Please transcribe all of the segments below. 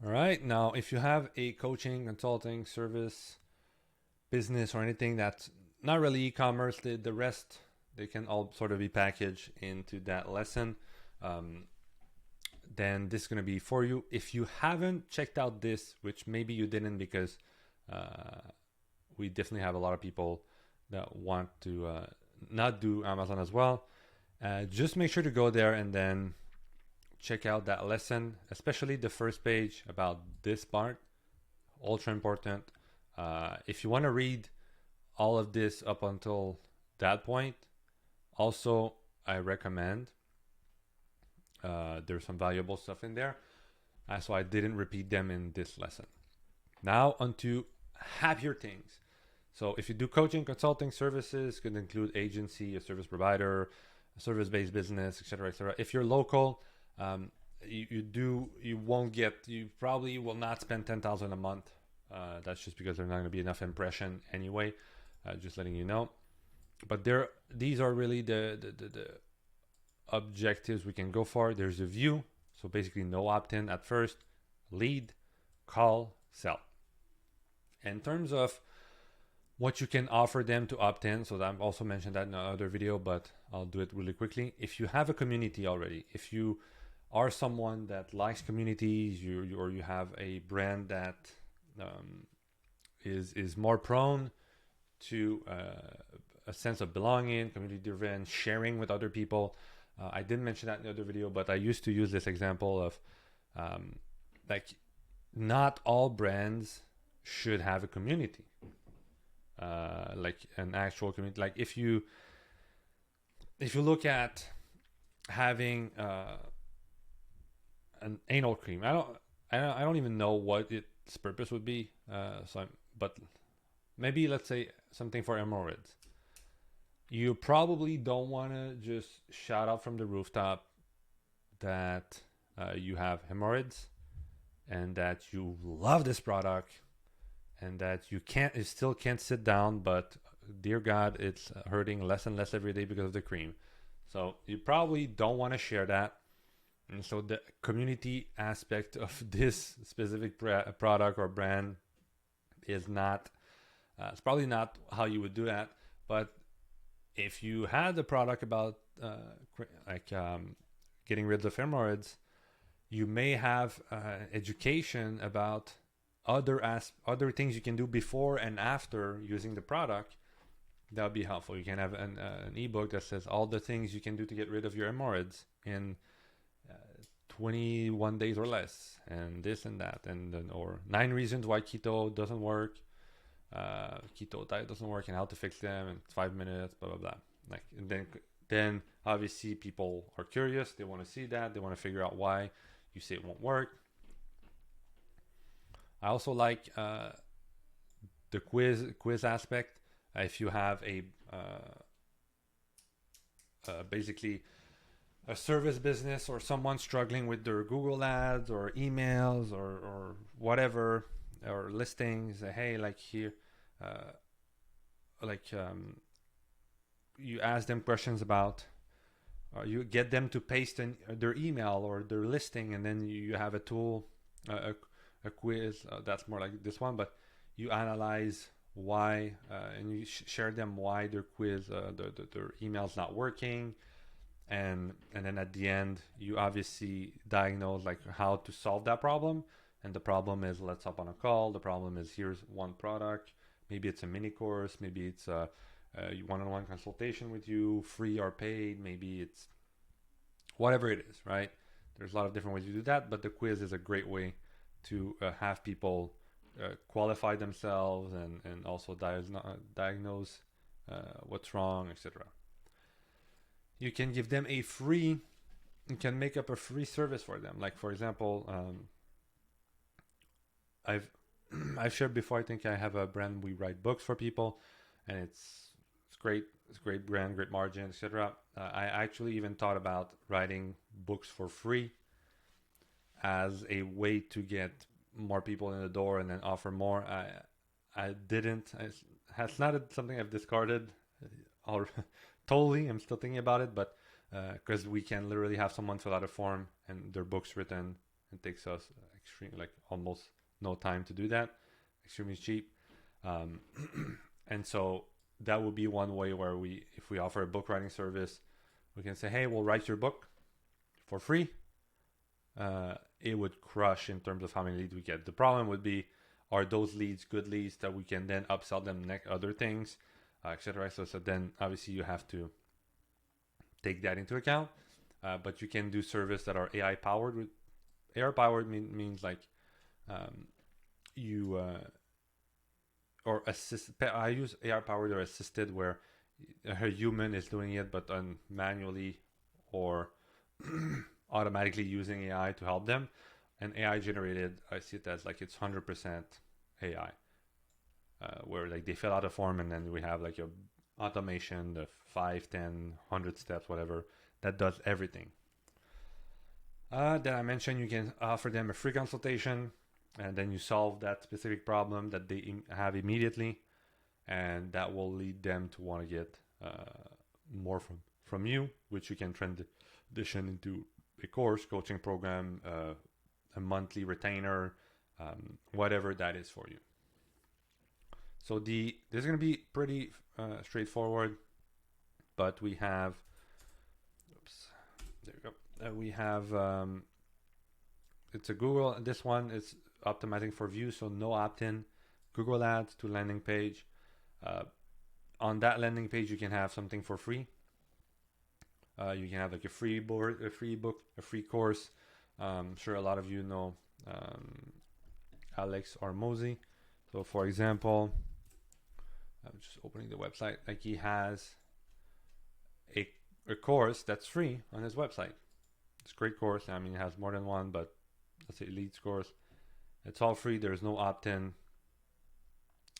All right. Now, if you have a coaching, consulting, service, business, or anything that's not really e-commerce, the rest they can all sort of be packaged into that lesson. Um, then this is going to be for you. If you haven't checked out this, which maybe you didn't because uh, we definitely have a lot of people that want to not do Amazon as well, just make sure to go there and then check out that lesson, especially the first page about this part. Ultra important. If you want to read all of this up until that point, also I recommend there's some valuable stuff in there. So I didn't repeat them in this lesson. Now onto happier things. So if you do coaching, consulting services, could include agency, a service provider, a service-based business, etc., etc. If you're local, you won't get, you probably will not spend 10,000 a month. That's just because there's not going to be enough impression anyway. Just letting you know. But these are really the objectives we can go for. There's a view, so basically no opt-in at first. Lead, call, sell. In terms of what you can offer them to opt in, so I've also mentioned that in another video, but I'll do it really quickly. If you have a community already, if you are someone that likes communities, or you have a brand that is more prone to a sense of belonging, community driven, sharing with other people. I didn't mention that in the other video, but I used to use this example of like not all brands should have a community, like an actual community. Like if you look at having an anal cream, I don't even know what its purpose would be. But maybe let's say something for hemorrhoids. You probably don't want to just shout out from the rooftop that you have hemorrhoids and that you love this product and that you still can't sit down, but dear God, it's hurting less and less every day because of the cream. So you probably don't want to share that. And so the community aspect of this specific product or brand is not, it's probably not how you would do that. But if you had a product about getting rid of hemorrhoids, you may have education about other things you can do before and after using the product. That would be helpful. You can have an ebook that says all the things you can do to get rid of your hemorrhoids in 21 days or less, and this and that, and then, or 9 reasons why keto doesn't work, keto diet doesn't work, and how to fix them in 5 minutes, blah blah blah. Like, and then obviously people are curious, they want to see that, they want to figure out why you say it won't work. I also like the quiz aspect. If you have a basically a service business or someone struggling with their Google ads or emails or whatever, or listings, hey, like here, you ask them questions about, you get them to paste in their email or their listing, and then you have a tool, a quiz that's more like this one, but you analyze why, and you share them why their quiz, their email's not working, and then at the end you obviously diagnose like how to solve that problem. And the problem is, let's hop on a call. The problem is, here's one product. Maybe it's a mini course, maybe it's a one-on-one consultation with you, free or paid, maybe it's whatever it is, right? There's a lot of different ways to do that, but the quiz is a great way to have people qualify themselves and also diagnose what's wrong, etc. You can give them you can make up a free service for them. Like, for example, I've shared before, I think I have a brand, we write books for people, and it's great. It's a great brand, great margin, etc. I actually even thought about writing books for free as a way to get more people in the door and then offer more. I didn't. It's not something I've discarded or totally. I'm still thinking about it, but because we can literally have someone fill out a form and their book's written. It takes us extreme, like almost no time to do that, extremely cheap. um, and so that would be one way where if we offer a book writing service, we can say, hey, we'll write your book for free. It would crush in terms of how many leads we get. The problem would be, are those leads good leads that we can then upsell them other things, etc. So then obviously you have to take that into account. But you can do service that are AI powered. AI powered means like you or assist. I use AI powered or assisted, where a human is doing it, but manually or automatically using AI to help them. And AI generated, I see it as like it's 100% AI, where like they fill out a form and then we have like a automation, the 5, 10, 100 steps, whatever, that does everything. Then I mentioned you can offer them a free consultation, and then you solve that specific problem that they have immediately, and that will lead them to want to get more from you, which you can transition into a course, coaching program, a monthly retainer, whatever that is for you. So this is going to be pretty straightforward, but we have, there we go. We have, it's a Google, this one is optimizing for views, so no opt-in, Google Ads to landing page. On that landing page, you can have something for free. You can have like a free board, a free book, a free course. I'm sure a lot of you know Alex Hormozi. So for example, I'm just opening the website. Like he has a course that's free on his website. It's a great course. I mean, it has more than one, but let's say Elite course. It's all free. There's no opt-in.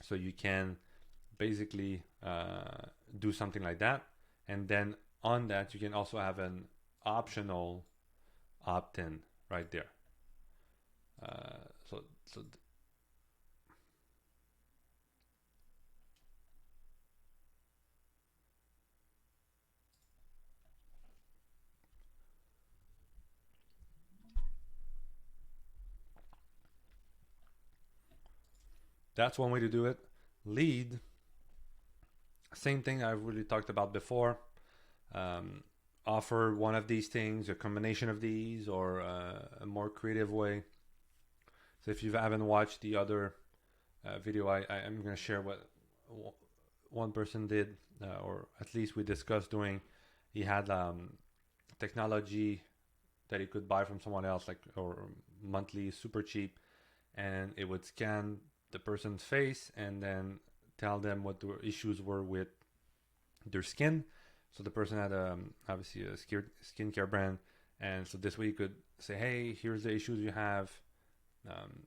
So you can basically do something like that. And then on that, you can also have an optional opt-in right there. So that's one way to do it. Lead, same thing I've really talked about before. Offer one of these things, a combination of these, or a more creative way. So if you haven't watched the other video, I'm going to share what one person did, or at least we discussed doing. He had technology that he could buy from someone else, like, or monthly, super cheap, and it would scan the person's face and then tell them what the issues were with their skin. So the person had obviously a skincare brand, and so this way you could say, hey, here's the issues you have,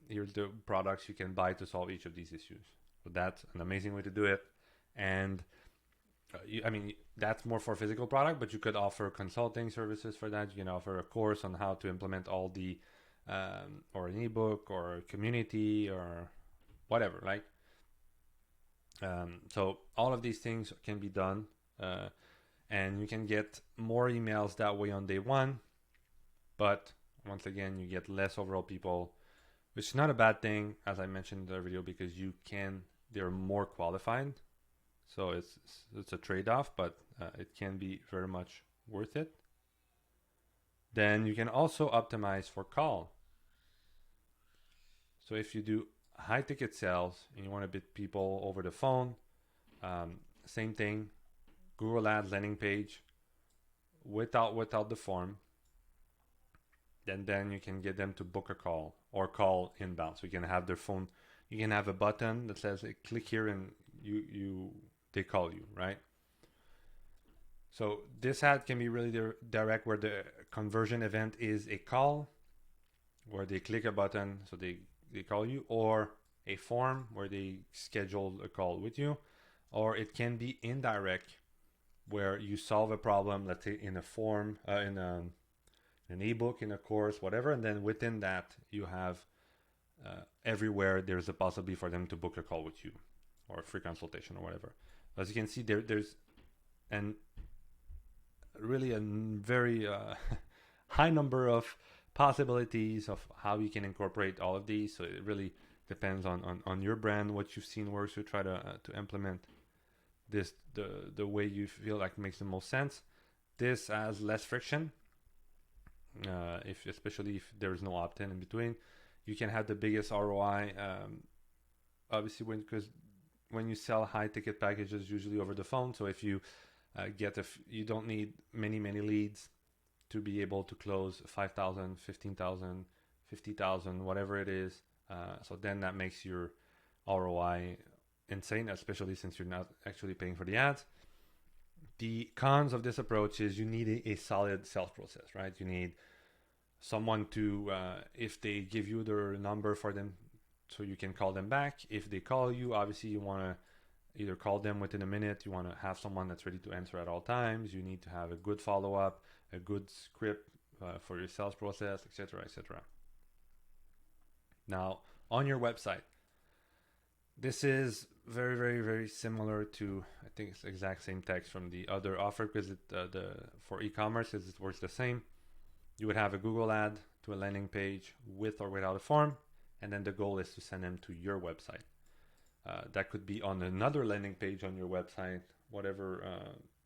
here's the products you can buy to solve each of these issues. So that's an amazing way to do it. And I mean, that's more for physical product, but you could offer consulting services for that. You can offer a course on how to implement all the or an ebook or a community or whatever, right? So all of these things can be done, and you can get more emails that way on day one. But once again, you get less overall people, which is not a bad thing, as I mentioned in the video, because they're more qualified. So it's a trade-off, but it can be very much worth it. Then you can also optimize for call. So if you do high ticket sales and you want to bid people over the phone, same thing, Google Ads landing page without the form. Then you can get them to book a call or call inbound. So you can have their phone, you can have a button that says click here and they call you, right? So this ad can be really direct, where the conversion event is a call where they click a button, so they call you, or a form where they schedule a call with you, or it can be indirect where you solve a problem, let's say in a form, in an ebook, in a course, whatever, and then within that you have everywhere there's a possibility for them to book a call with you or a free consultation or whatever. As you can see, there's really a very high number of possibilities of how you can incorporate all of these. So it really depends on your brand, what you've seen works, to try to implement this the way you feel like makes the most sense. This has less friction, if especially if there's no opt-in in between. You can have the biggest ROI, obviously, because when you sell high ticket packages, usually over the phone. So if you you don't need many leads to be able to close 5,000, 15,000, 50,000, whatever it is. So then that makes your ROI insane, especially since you're not actually paying for the ads. The cons of this approach is you need a solid sales process, right? You need someone to, if they give you their number for them, so you can call them back. If they call you, obviously you want to either call them within a minute. You want to have someone that's ready to answer at all times. You need to have a good follow-up, a good script for your sales process, etc., etc. Now, on your website, this is very similar to, I think it's the exact same text from the other offer, because for e-commerce it works the same. You would have a Google ad to a landing page with or without a form, and then the goal is to send them to your website. That could be on another landing page on your website, whatever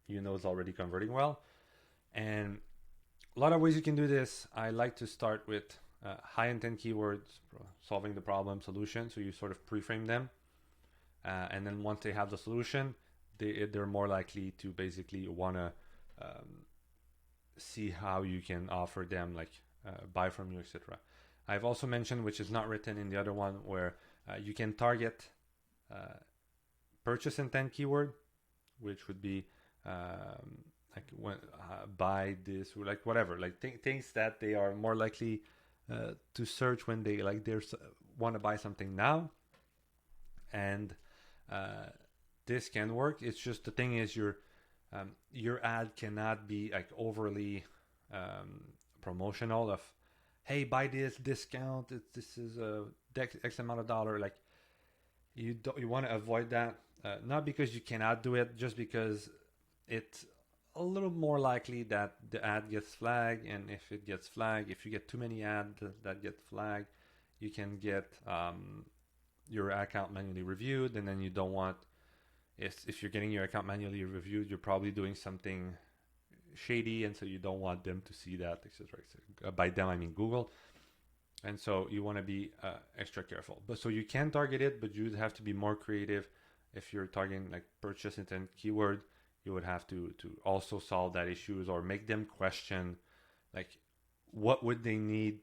is already converting well. And a lot of ways you can do this. I like to start with high intent keywords, solving the problem, solution. So you sort of pre-frame them. And then once they have the solution, they're more likely to basically want to see how you can offer them, like buy from you, etc. I've also mentioned, which is not written in the other one, where you can target purchase intent keyword, which would be like when buy this, or like whatever, like things that they are more likely to search when they want to buy something now. And this can work. It's just the thing is your ad cannot be like overly promotional of, hey, buy this discount, this is a X amount of dollar. Like you want to avoid that, not because you cannot do it, just because it's a little more likely that the ad gets flagged. And if it gets flagged, if you get too many ads that get flagged, you can get your account manually reviewed. And then you don't want, if you're getting your account manually reviewed, you're probably doing something shady, and so you don't want them to see that, etc. By them, I mean Google. And so you want to be extra careful. But so you can target it, but you have to be more creative. If you're targeting like purchase intent keyword, you would have to also solve that issues, or make them question, like, what would they need?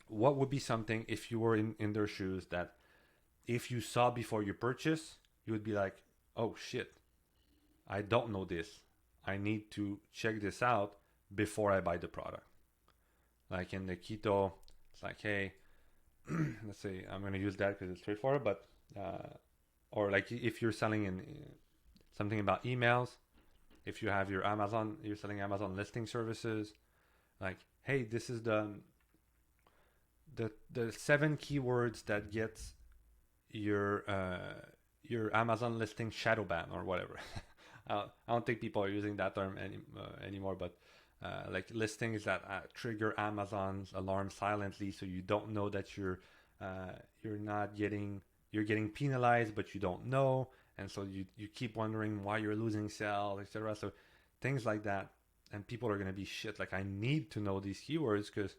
What would be something, if you were in their shoes, that if you saw before you purchase, you would be like, oh shit, I don't know this. I need to check this out before I buy the product. Like in the keto, it's like, hey, let's say I'm going to use that because it's straightforward, but or like if you're selling in something about emails, if you have your Amazon, you're selling Amazon listing services, like, hey, this is the 7 keywords that gets your Amazon listing shadow ban or whatever. I don't think people are using that term anymore, but like listings that trigger Amazon's alarm silently, so you don't know that you're getting penalized, but you don't know, and so you keep wondering why you're losing sales, etc. So things like that, and people are gonna be shit. Like, I need to know these keywords because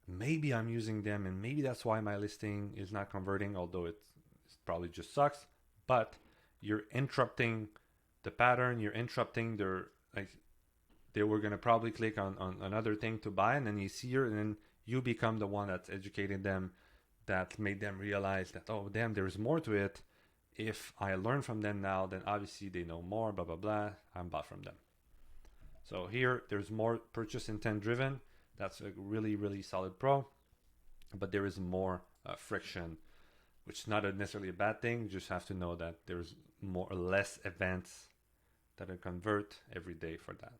maybe I'm using them, and maybe that's why my listing is not converting, although it probably just sucks. But you're interrupting the pattern. You're interrupting their, like, they were going to probably click on another thing to buy, and then you see her, and then you become the one that's educating them, that made them realize that, oh damn, there's more to it. If I learn from them now, then obviously they know more, blah blah blah, I'm bought from them. So here there's more purchase intent driven. That's a really solid pro, but there is more friction, which is not necessarily a bad thing. You just have to know that there's more or less events that are convert every day for that.